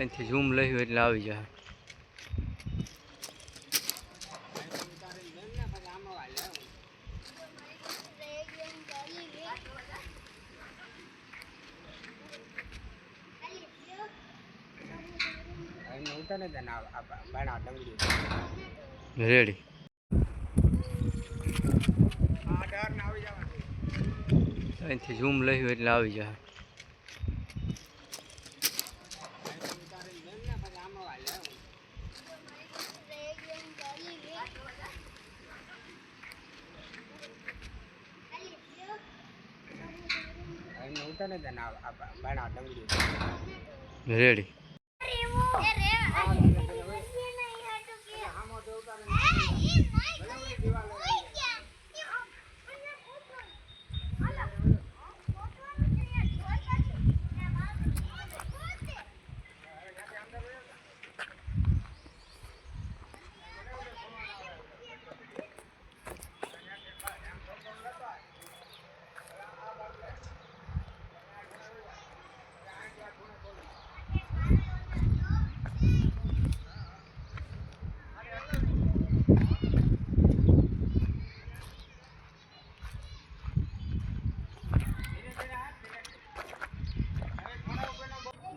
અહીંથી ઝૂમ લઈ એટલે આવી જાય. રેડી અહીંથી ઝૂમ લઈ એટલે આવી જાય. રેડી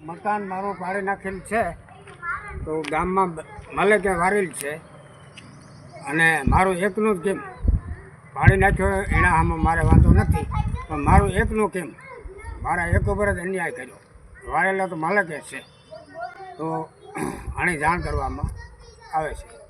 મકાન મારું પાડી નાખેલ છે તો ગામમાં મળે કે વારેલ છે અને મારું એકનું જ કેમ પાડી નાખ્યો એના આમાં મારે વાંધો નથી, પણ મારું એકનું કેમ મારા એક ઉપર જ અન્યાય કર્યો. વારેલા તો માલકે છે તો આની જાણ કરવામાં આવે છે.